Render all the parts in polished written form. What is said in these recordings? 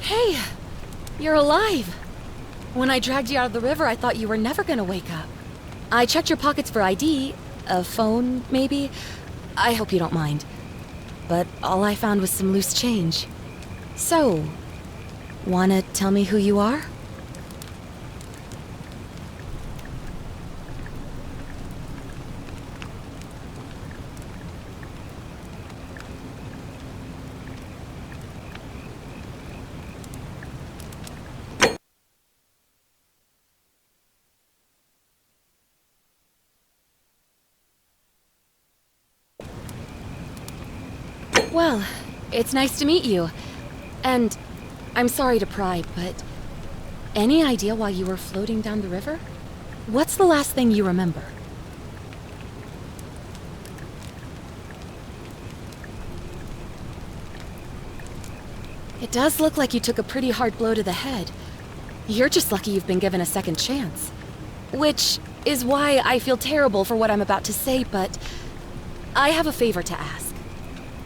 Hey, you're alive. When I dragged you out of the river, I thought you were never gonna wake up. I checked your pockets for ID, a phone, maybe. I hope you don't mind. But all I found was some loose change. So, wanna tell me who you are? Well, it's nice to meet you. And I'm sorry to pry, but any idea why you were floating down the river? What's the last thing you remember? It does look like you took a pretty hard blow to the head. You're just lucky you've been given a second chance. Which is why I feel terrible for what I'm about to say, but I have a favor to ask.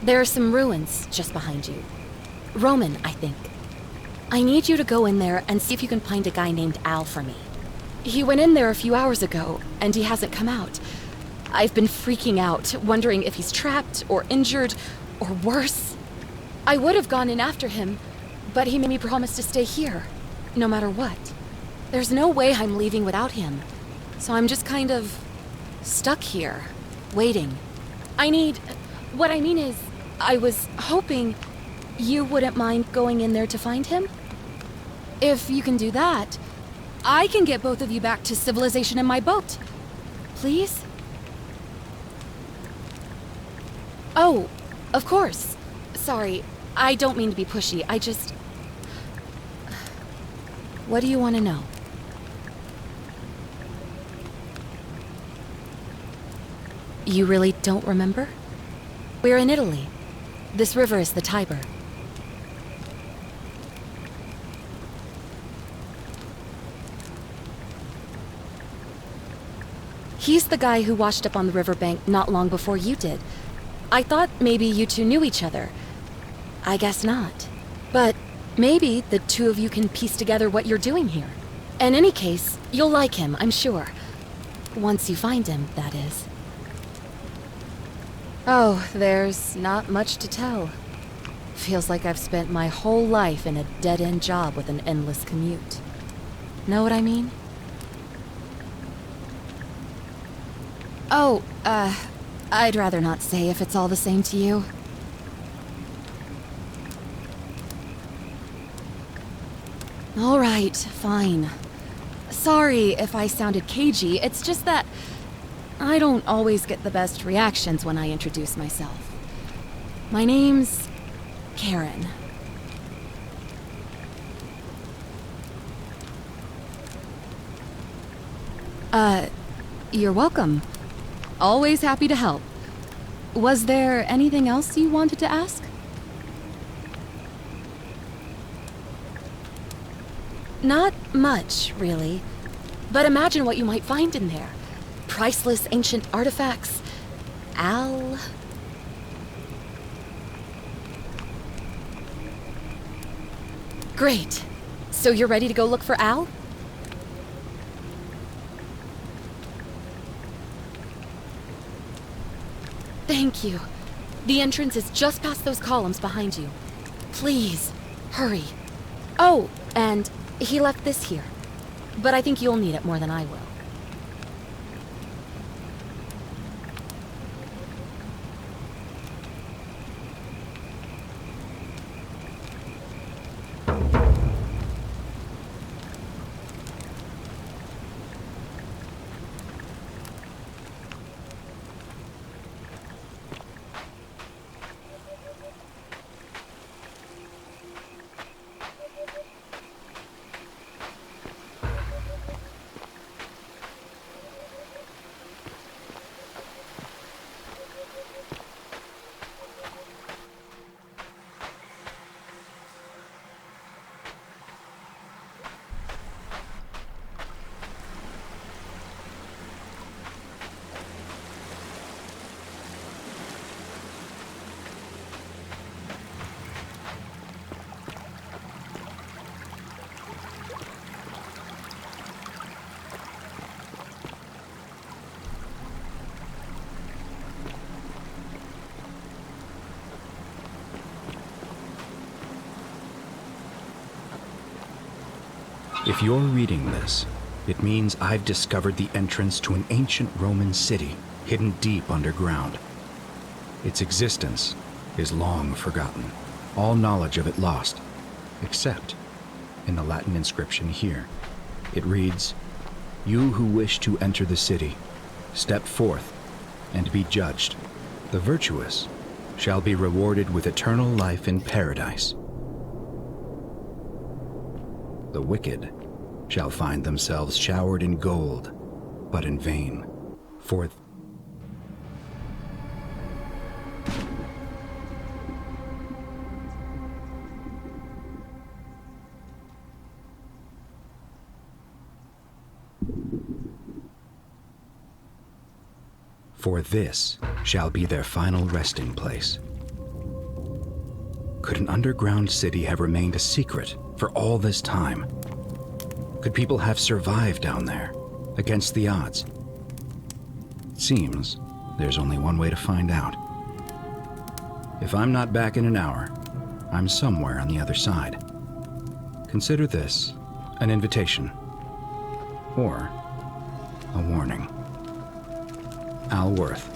There are some ruins just behind you. Roman, I think. I need you to go in there and see if you can find a guy named Al for me. He went in there a few hours ago, and he hasn't come out. I've been freaking out, wondering if he's trapped or injured, or worse. I would have gone in after him, but he made me promise to stay here, no matter what. There's no way I'm leaving without him, so I'm just kind of stuck here, waiting. What I mean is, I was hoping you wouldn't mind going in there to find him. If you can do that, I can get both of you back to civilization in my boat. Please? Oh, of course. Sorry, I don't mean to be pushy. What do you want to know? You really don't remember? We're in Italy. This river is the Tiber. He's the guy who washed up on the riverbank not long before you did. I thought maybe you two knew each other. I guess not. But maybe the two of you can piece together what you're doing here. In any case, you'll like him, I'm sure. Once you find him, that is. Oh, there's not much to tell. Feels like I've spent my whole life in a dead-end job with an endless commute. Know what I mean? Oh, I'd rather not say if it's all the same to you. All right, fine. Sorry if I sounded cagey, it's just that I don't always get the best reactions when I introduce myself. My name's Karen. You're welcome. Always happy to help. Was there anything else you wanted to ask? Not much, really. But imagine what you might find in there. Priceless ancient artifacts. Al... Great. So you're ready to go look for Al? Thank you. The entrance is just past those columns behind you. Please, hurry. Oh, and he left this here. But I think you'll need it more than I will. If you're reading this, it means I've discovered the entrance to an ancient Roman city hidden deep underground. Its existence is long forgotten, all knowledge of it lost, except in the Latin inscription here. It reads, "You who wish to enter the city, step forth and be judged. The virtuous shall be rewarded with eternal life in paradise. The wicked shall find themselves showered in gold, but in vain, for this shall be their final resting place." Could an underground city have remained a secret for all this time? Could people have survived down there, against the odds? It seems there's only one way to find out. If I'm not back in an hour, I'm somewhere on the other side. Consider this an invitation, or a warning. Al Worth.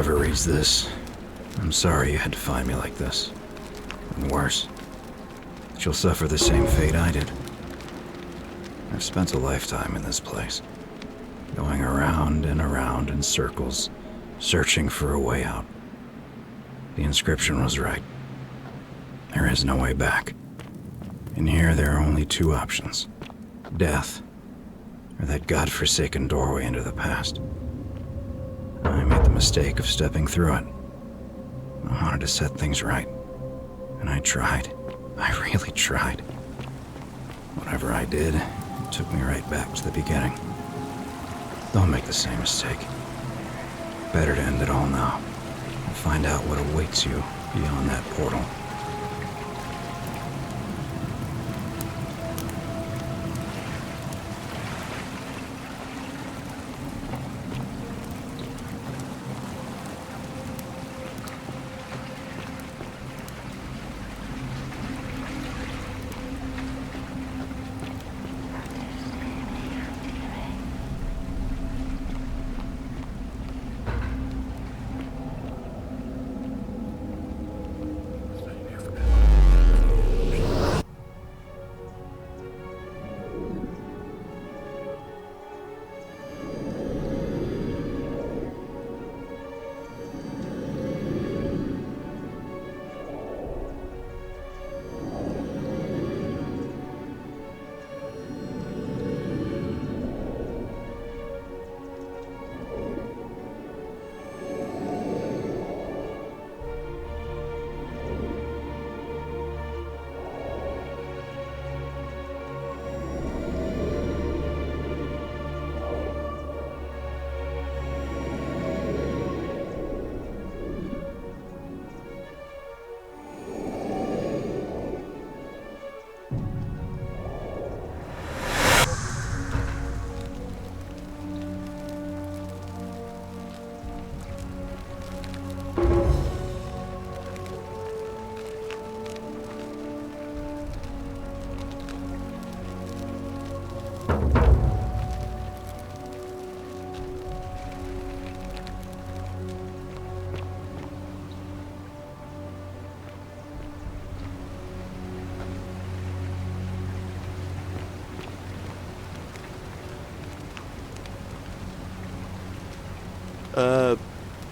whoever reads this, I'm sorry you had to find me like this. And worse, she'll suffer the same fate I did. I've spent a lifetime in this place, going around and around in circles, searching for a way out. The inscription was right. There is no way back. In here, there are only two options: death, or that godforsaken doorway into the past. I made the mistake of stepping through it. I wanted to set things right, and I tried. I really tried. Whatever I did, it took me right back to the beginning. Don't make the same mistake. Better to end it all now, and find out what awaits you beyond that portal.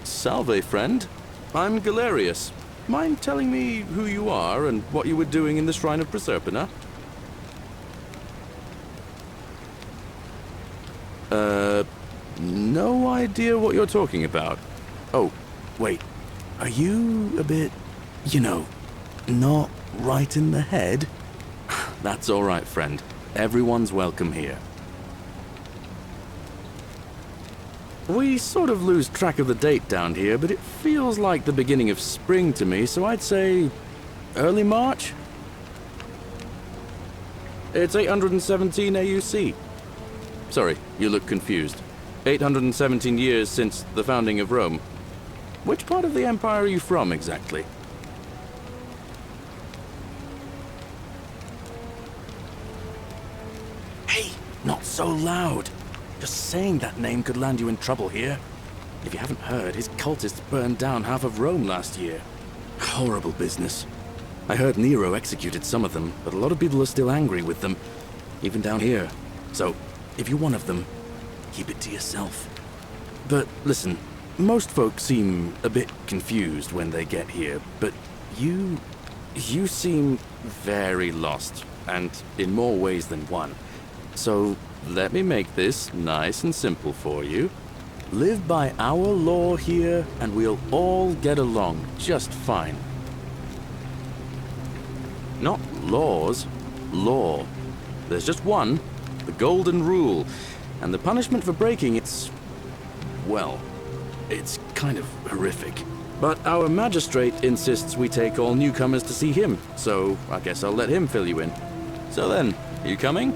Salve, friend. I'm Galerius. Mind telling me who you are and what you were doing in the Shrine of Proserpina? No idea what you're talking about. Oh, wait. Are you a bit, not right in the head? That's all right, friend. Everyone's welcome here. We sort of lose track of the date down here, but it feels like the beginning of spring to me, so I'd say early March? It's 817 AUC. Sorry, you look confused. 817 years since the founding of Rome. Which part of the Empire are you from, exactly? Hey, not so loud. Just saying that name could land you in trouble here. If you haven't heard, his cultists burned down half of Rome last year. Horrible business. I heard Nero executed some of them, but a lot of people are still angry with them, even down here. So, if you're one of them, keep it to yourself. But listen, most folks seem a bit confused when they get here, but you seem very lost, and in more ways than one. So, let me make this nice and simple for you. Live by our law here, and we'll all get along just fine. Not laws, law. There's just one, the golden rule, and the punishment for breaking it's kind of horrific. But our magistrate insists we take all newcomers to see him, so I guess I'll let him fill you in. So then, you coming?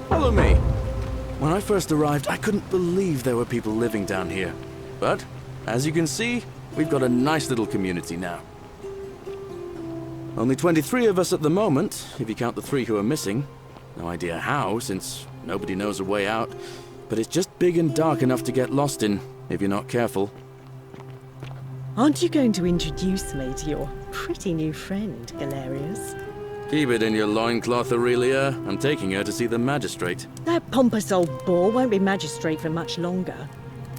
Follow me. When I first arrived, I couldn't believe there were people living down here. But, as you can see, we've got a nice little community now. Only 23 of us at the moment, if you count the 3 who are missing. No idea how, since nobody knows a way out. but it's just big and dark enough to get lost in, if you're not careful. Aren't you going to introduce me to your pretty new friend, Galerius? Keep it in your loincloth, Aurelia. I'm taking her to see the magistrate. That pompous old bore won't be magistrate for much longer.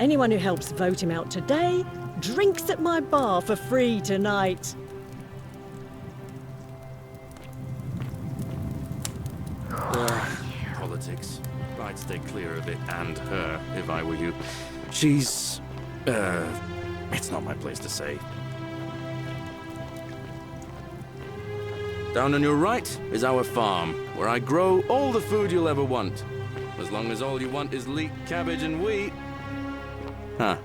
Anyone who helps vote him out today drinks at my bar for free tonight. Politics. I'd stay clear of it and her, if I were you. She's... it's not my place to say. Down on your right is our farm, where I grow all the food you'll ever want. As long as all you want is leek, cabbage, and wheat. Huh.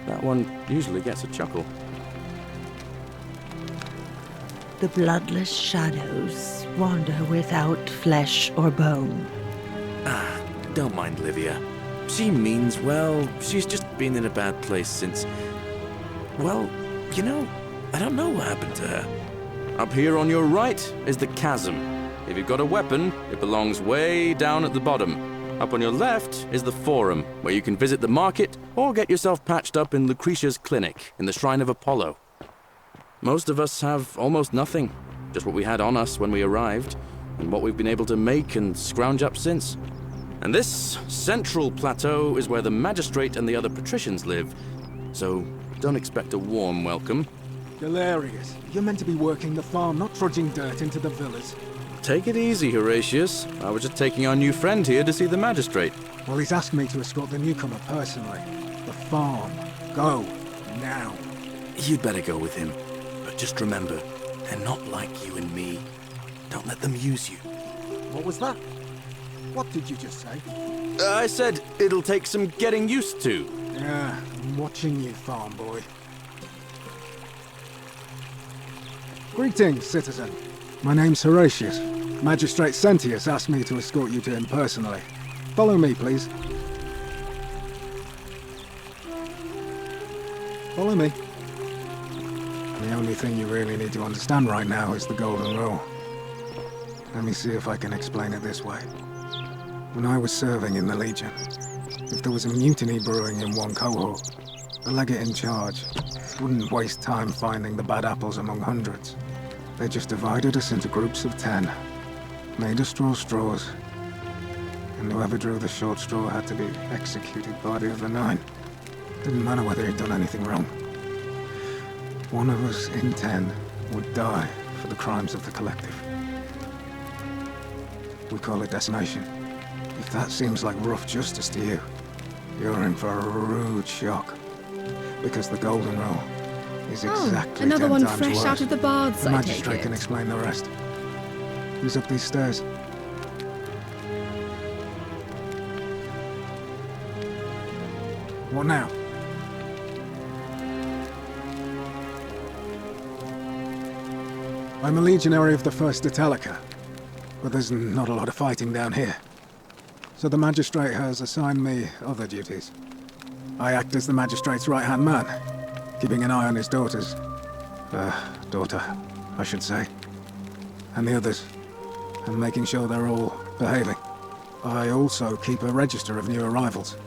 That one usually gets a chuckle. The bloodless shadows wander without flesh or bone. Don't mind Livia. She means well. She's just been in a bad place since... Well, you know, I don't know what happened to her. Up here on your right is the chasm. If you've got a weapon, it belongs way down at the bottom. Up on your left is the forum, where you can visit the market or get yourself patched up in Lucretia's clinic in the Shrine of Apollo. Most of us have almost nothing, just what we had on us when we arrived, and what we've been able to make and scrounge up since. And this central plateau is where the magistrate and the other patricians live, so don't expect a warm welcome. Galerius, you're meant to be working the farm, not trudging dirt into the villas. Take it easy, Horatius. I was just taking our new friend here to see the magistrate. Well, he's asked me to escort the newcomer personally. The farm. Go. Now. You'd better go with him. But just remember, they're not like you and me. Don't let them use you. What was that? What did you just say? I said it'll take some getting used to. Yeah, I'm watching you, farm boy. Greetings, citizen. My name's Horatius. Magistrate Sentius asked me to escort you to him personally. Follow me, please. Follow me. The only thing you really need to understand right now is the golden rule. Let me see if I can explain it this way. When I was serving in the Legion, if there was a mutiny brewing in one cohort, the legate in charge wouldn't waste time finding the bad apples among hundreds. They just divided us into groups of 10, made us draw straws, and whoever drew the short straw had to be executed by the other 9. Didn't matter whether he'd done anything wrong. One of us in 10 would die for the crimes of the collective. We call it decimation. If that seems like rough justice to you, you're in for a rude shock. Because the golden rule is exactly another 10 one times fresh worse. out of the baths, The I take magistrate it. can explain the rest. Who's up these stairs? What now? I'm a legionary of the 1st Italica, but there's not a lot of fighting down here. So the magistrate has assigned me other duties. I act as the magistrate's right-hand man, keeping an eye on his daughters. Daughter, I should say. And the others, and making sure they're all behaving. I also keep a register of new arrivals.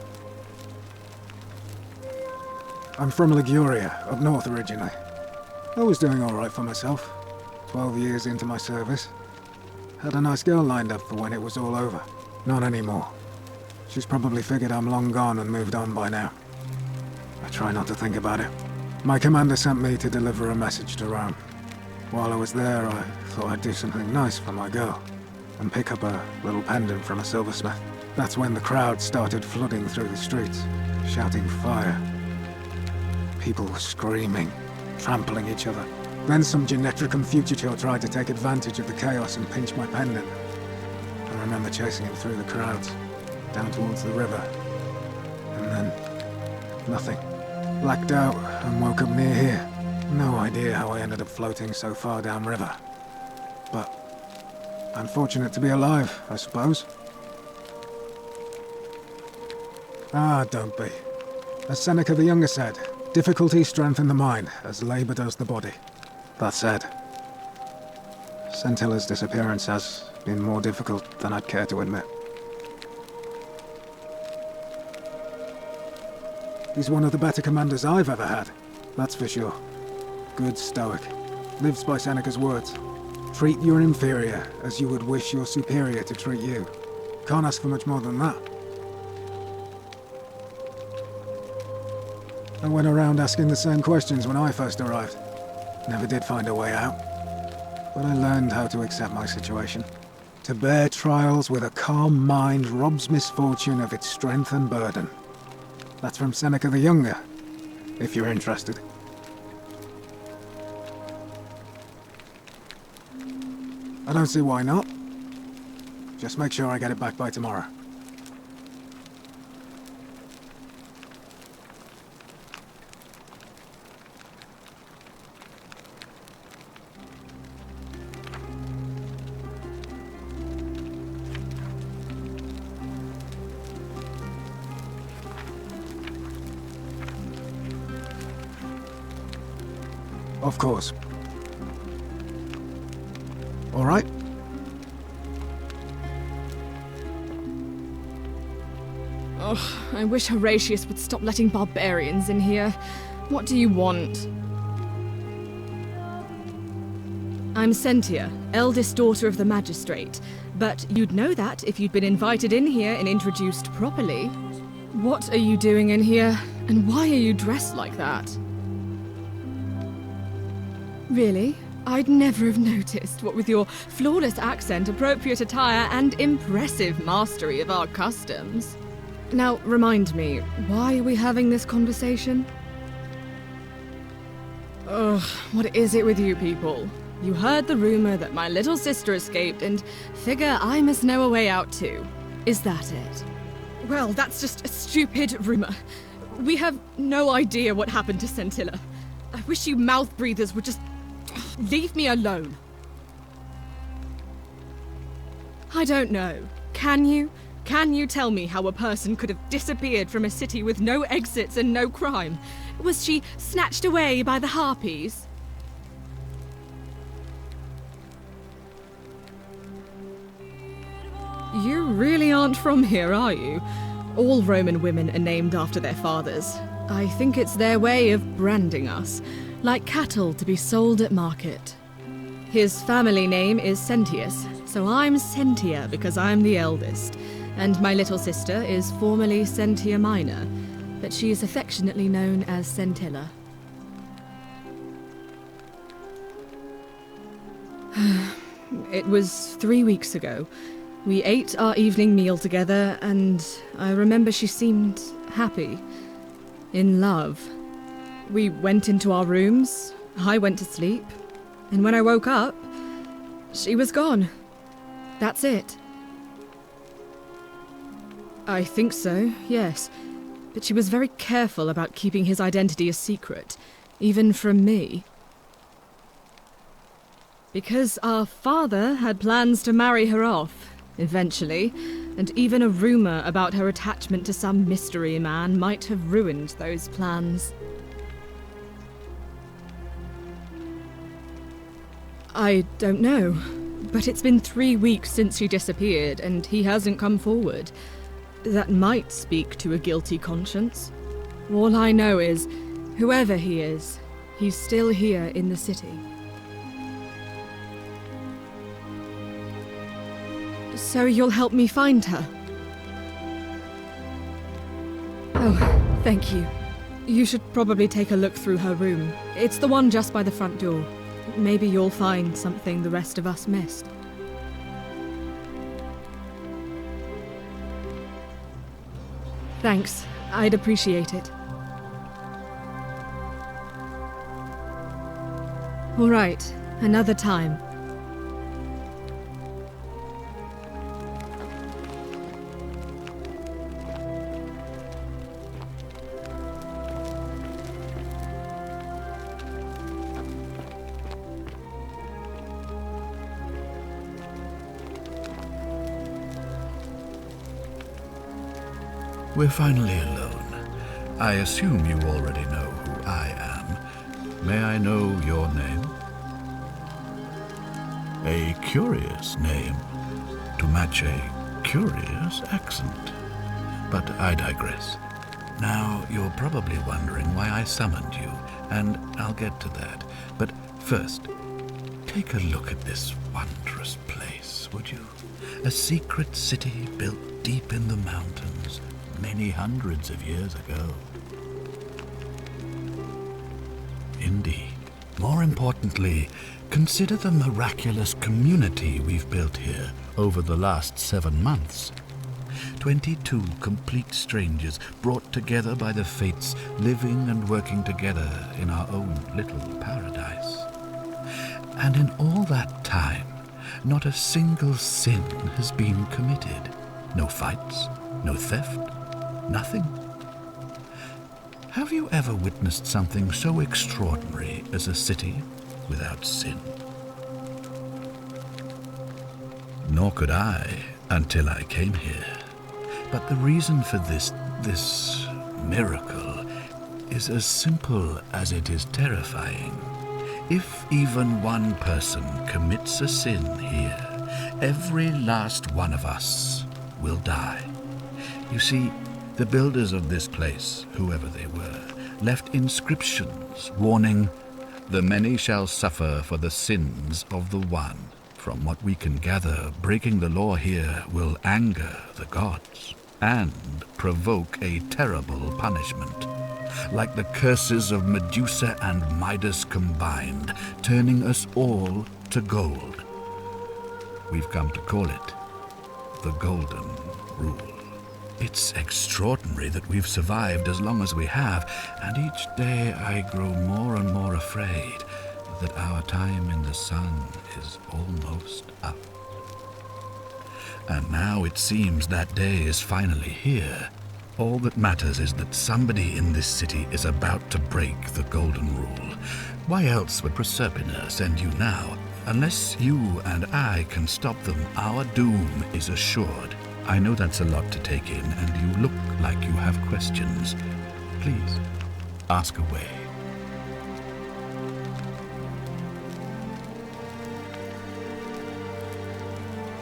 I'm from Liguria, up north originally. I was doing alright for myself. 12 years into my service. Had a nice girl lined up for when it was all over. Not anymore. She's probably figured I'm long gone and moved on by now. I try not to think about it. My commander sent me to deliver a message to Rome. While I was there, I thought I'd do something nice for my girl, and pick up a little pendant from a silversmith. That's when the crowd started flooding through the streets, shouting fire. People were screaming, trampling each other. Then some Genetricum Fugitor tried to take advantage of the chaos and pinch my pendant. I remember chasing him through the crowds, down towards the river. And then, nothing. Blacked out and woke up near here. No idea how I ended up floating so far downriver. But I'm fortunate to be alive, I suppose. Ah, don't be. As Seneca the Younger said, difficulty strengthens the mind, as labor does the body. That said, Centilla's disappearance has been more difficult than I'd care to admit. He's one of the better commanders I've ever had, that's for sure. Good stoic. Lives by Seneca's words. Treat your inferior as you would wish your superior to treat you. Can't ask for much more than that. I went around asking the same questions when I first arrived. Never did find a way out. But I learned how to accept my situation. To bear trials with a calm mind robs misfortune of its strength and burden. That's from Seneca the Younger, if you're interested. I don't see why not. Just make sure I get it back by tomorrow. Of course. All right. Oh, I wish Horatius would stop letting barbarians in here. What do you want? I'm Sentia, eldest daughter of the magistrate. But you'd know that if you'd been invited in here and introduced properly. What are you doing in here? And why are you dressed like that? Really? I'd never have noticed, what with your flawless accent, appropriate attire, and impressive mastery of our customs. Now, remind me, why are we having this conversation? Ugh, what is it with you people? You heard the rumor that my little sister escaped and figure I must know a way out too. Is that it? Well, that's just a stupid rumor. We have no idea what happened to Scintilla. I wish you mouth breathers would just leave me alone. I don't know. Can you? Can you tell me how a person could have disappeared from a city with no exits and no crime? Was she snatched away by the harpies? You really aren't from here, are you? All Roman women are named after their fathers. I think it's their way of branding us, like cattle to be sold at market. His family name is Sentius, so I'm Sentia because I'm the eldest, and my little sister is formerly Sentia Minor, but she is affectionately known as Scintilla. It was 3 weeks ago. We ate our evening meal together, and I remember she seemed happy, in love. We went into our rooms, I went to sleep, and when I woke up, she was gone. That's it. I think so, yes. But she was very careful about keeping his identity a secret, even from me. Because our father had plans to marry her off, eventually, and even a rumor about her attachment to some mystery man might have ruined those plans. I don't know, but it's been 3 weeks since she disappeared, and he hasn't come forward. That might speak to a guilty conscience. All I know is, whoever he is, he's still here in the city. So you'll help me find her? Oh, thank you. You should probably take a look through her room. It's the one just by the front door. Maybe you'll find something the rest of us missed. Thanks. I'd appreciate it. All right. Another time. We're finally alone. I assume you already know who I am. May I know your name? A curious name to match a curious accent. But I digress. Now, you're probably wondering why I summoned you, and I'll get to that. But first, take a look at this wondrous place, would you? A secret city built deep in the mountains many hundreds of years ago. Indeed. More importantly, consider the miraculous community we've built here over the last 7 months. 22 complete strangers brought together by the fates, living and working together in our own little paradise. And in all that time, not a single sin has been committed. No fights, no theft, nothing. Have you ever witnessed something so extraordinary as a city without sin? Nor could I until I came here. But the reason for this miracle is as simple as it is terrifying. If even one person commits a sin here, every last one of us will die. You see, the builders of this place, whoever they were, left inscriptions warning, "The many shall suffer for the sins of the one." From what we can gather, breaking the law here will anger the gods and provoke a terrible punishment, like the curses of Medusa and Midas combined, turning us all to gold. We've come to call it the Golden Rule. It's extraordinary that we've survived as long as we have, and each day I grow more and more afraid that our time in the sun is almost up. And now it seems that day is finally here. All that matters is that somebody in this city is about to break the Golden Rule. Why else would Proserpina send you now? Unless you and I can stop them, our doom is assured. I know that's a lot to take in, and you look like you have questions. Please, ask away.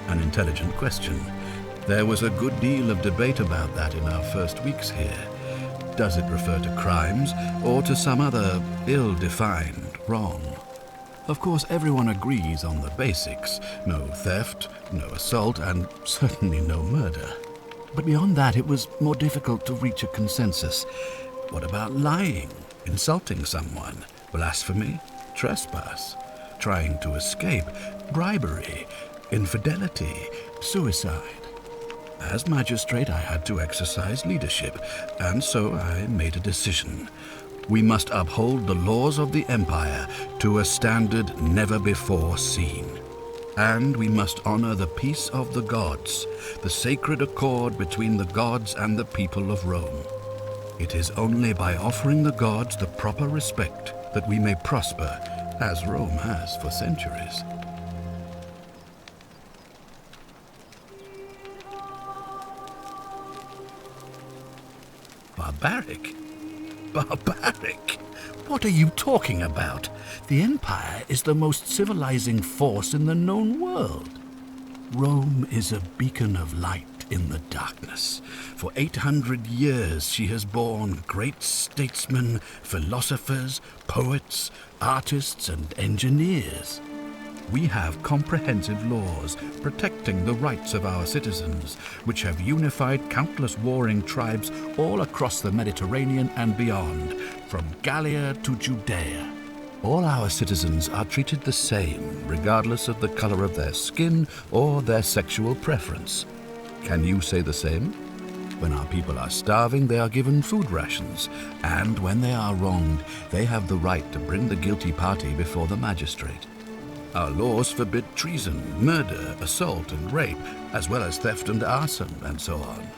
An intelligent question. There was a good deal of debate about that in our first weeks here. Does it refer to crimes or to some other ill-defined wrong? Of course, everyone agrees on the basics. No theft, no assault, and certainly no murder. But beyond that, it was more difficult to reach a consensus. What about lying, insulting someone, blasphemy, trespass, trying to escape, bribery, infidelity, suicide? As magistrate, I had to exercise leadership, and so I made a decision. We must uphold the laws of the Empire to a standard never before seen. And we must honor the peace of the gods, the sacred accord between the gods and the people of Rome. It is only by offering the gods the proper respect that we may prosper, as Rome has for centuries. Barbaric? Barbaric? What are you talking about? The Empire is the most civilizing force in the known world. Rome is a beacon of light in the darkness. For 800 years she has borne great statesmen, philosophers, poets, artists, and engineers. We have comprehensive laws protecting the rights of our citizens, which have unified countless warring tribes all across the Mediterranean and beyond, from Gallia to Judea. All our citizens are treated the same, regardless of the color of their skin or their sexual preference. Can you say the same? When our people are starving, they are given food rations, and when they are wronged, they have the right to bring the guilty party before the magistrate. Our laws forbid treason, murder, assault, and rape, as well as theft and arson, and so on.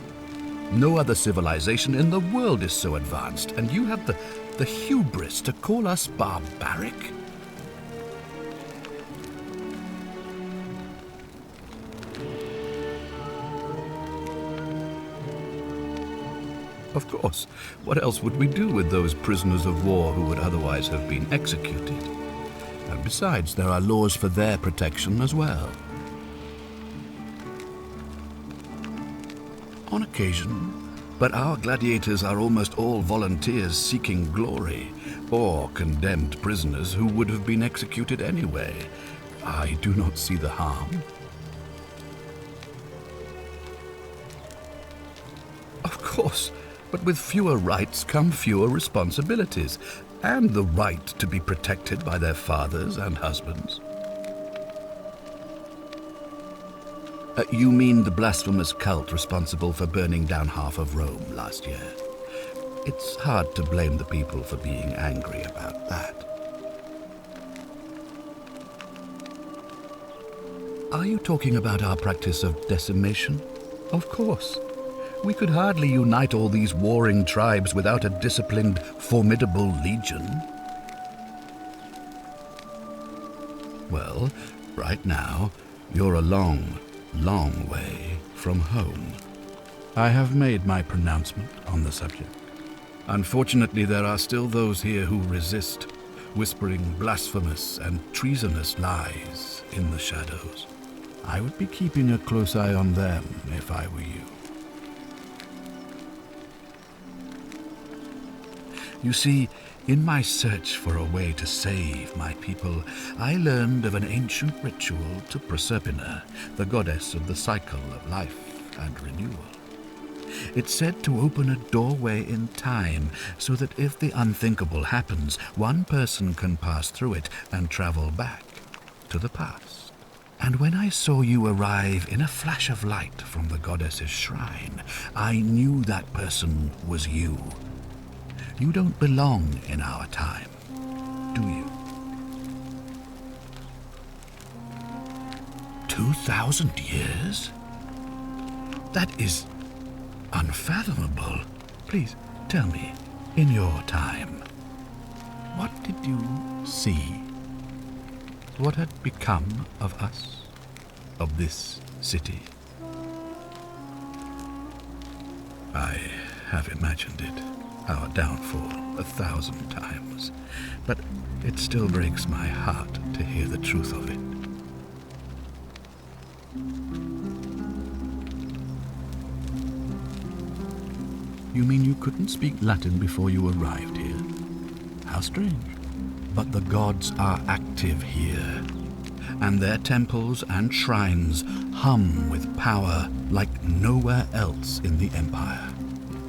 No other civilization in the world is so advanced, and you have the hubris to call us barbaric? Of course, what else would we do with those prisoners of war who would otherwise have been executed? And besides, there are laws for their protection as well. On occasion, But our gladiators are almost all volunteers seeking glory, or condemned prisoners who would have been executed anyway. I do not see the harm. Of course, but with fewer rights come fewer responsibilities, and the right to be protected by their fathers and husbands. You mean the blasphemous cult responsible for burning down half of Rome last year? It's hard to blame the people for being angry about that. Are you talking about our practice of decimation? Of course. We could hardly unite all these warring tribes without a disciplined, formidable legion. Well, right now, you're a long way from home. I have made my pronouncement on the subject. Unfortunately, there are still those here who resist, whispering blasphemous and treasonous lies in the shadows. I would be keeping a close eye on them if I were you. You see, in my search for a way to save my people, I learned of an ancient ritual to Proserpina, the goddess of the cycle of life and renewal. It's said to open a doorway in time, so that if the unthinkable happens, one person can pass through it and travel back to the past. And when I saw you arrive in a flash of light from the goddess's shrine, I knew that person was you. You don't belong in our time, do you? 2,000 years? That is unfathomable. Please tell me, in your time, what did you see? What had become of us, of this city? I have imagined it. Our downfall 1,000 times, but it still breaks my heart to hear the truth of it. You mean you couldn't speak Latin before you arrived here? How strange. But the gods are active here, and their temples and shrines hum with power like nowhere else in the Empire.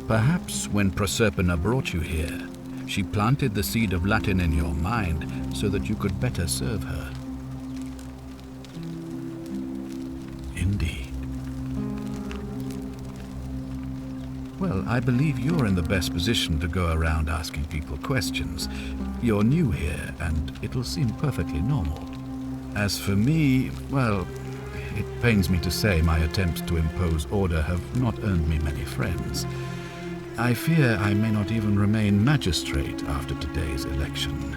Perhaps when Proserpina brought you here, she planted the seed of Latin in your mind so that you could better serve her. Indeed. Well, I believe you're in the best position to go around asking people questions. You're new here, and it'll seem perfectly normal. As for me, well, it pains me to say my attempts to impose order have not earned me many friends. I fear I may not even remain magistrate after today's election.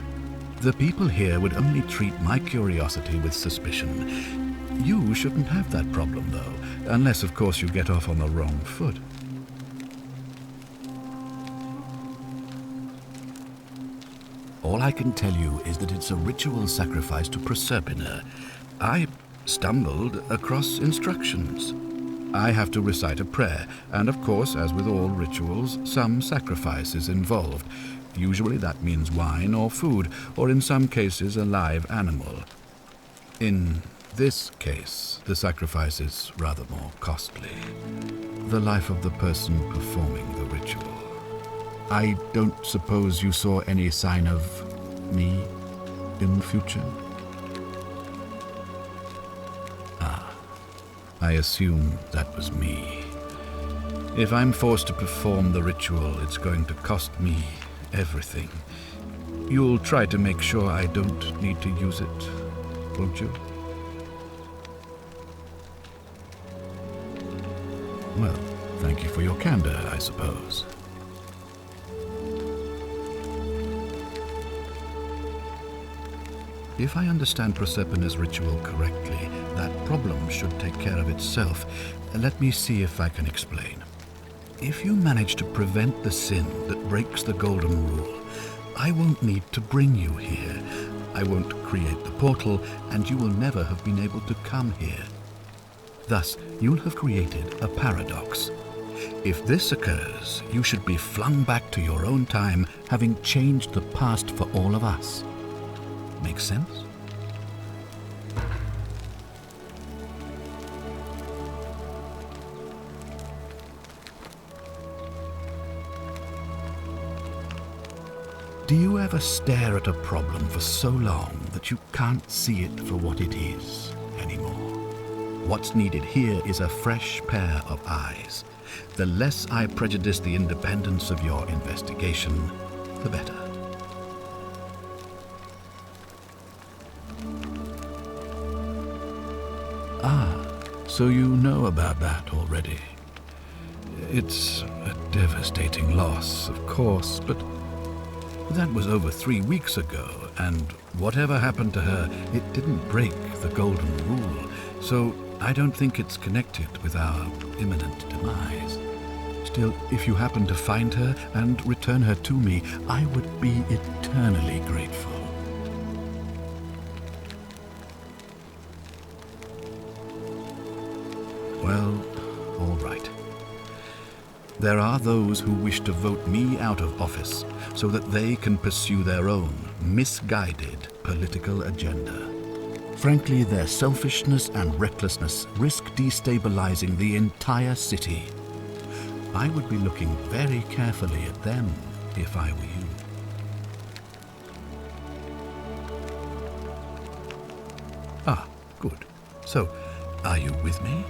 The people here would only treat my curiosity with suspicion. You shouldn't have that problem, though, unless, of course, you get off on the wrong foot. All I can tell you is that it's a ritual sacrifice to Proserpina. I stumbled across instructions. I have to recite a prayer, and of course, as with all rituals, some sacrifice is involved. Usually that means wine or food, or in some cases a live animal. In this case, the sacrifice is rather more costly. The life of the person performing the ritual. I don't suppose you saw any sign of me in the future? I assume that was me. If I'm forced to perform the ritual, it's going to cost me everything. You'll try to make sure I don't need to use it, won't you? Well, thank you for your candor, I suppose. If I understand Proserpina's ritual correctly, that problem should take care of itself. Let me see if I can explain. If you manage to prevent the sin that breaks the golden rule, I won't need to bring you here. I won't create the portal, and you will never have been able to come here. Thus, you'll have created a paradox. If this occurs, you should be flung back to your own time, having changed the past for all of us. Make sense? Do you ever stare at a problem for so long that you can't see it for what it is anymore? What's needed here is a fresh pair of eyes. The less I prejudice the independence of your investigation, the better. Ah, so you know about that already. It's a devastating loss, of course, but that was over 3 weeks ago, and whatever happened to her, it didn't break the golden rule, so I don't think it's connected with our imminent demise. Still, if you happen to find her and return her to me, I would be eternally grateful. Well, all right. There are those who wish to vote me out of office so that they can pursue their own misguided political agenda. Frankly, their selfishness and recklessness risk destabilizing the entire city. I would be looking very carefully at them if I were you. Ah, good. So, are you with me?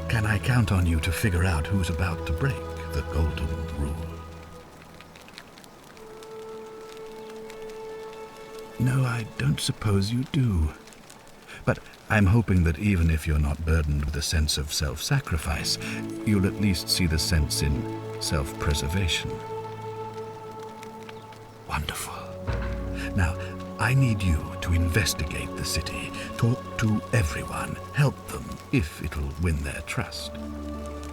Can I count on you to figure out who's about to break the golden rule? No, I don't suppose you do. But I'm hoping that even if you're not burdened with a sense of self-sacrifice, you'll at least see the sense in self-preservation. Wonderful. Now, I need you to investigate the city, talk to everyone, help them if it'll win their trust.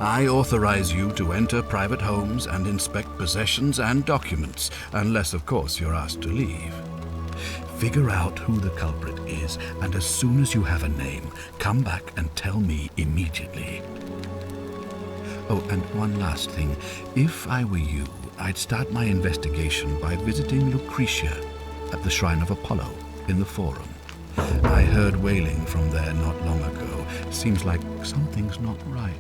I authorize you to enter private homes and inspect possessions and documents, unless, of course, you're asked to leave. Figure out who the culprit is, and as soon as you have a name, come back and tell me immediately. Oh, and one last thing. If I were you, I'd start my investigation by visiting Lucretia at the Shrine of Apollo in the Forum. I heard wailing from there not long ago. Seems like something's not right.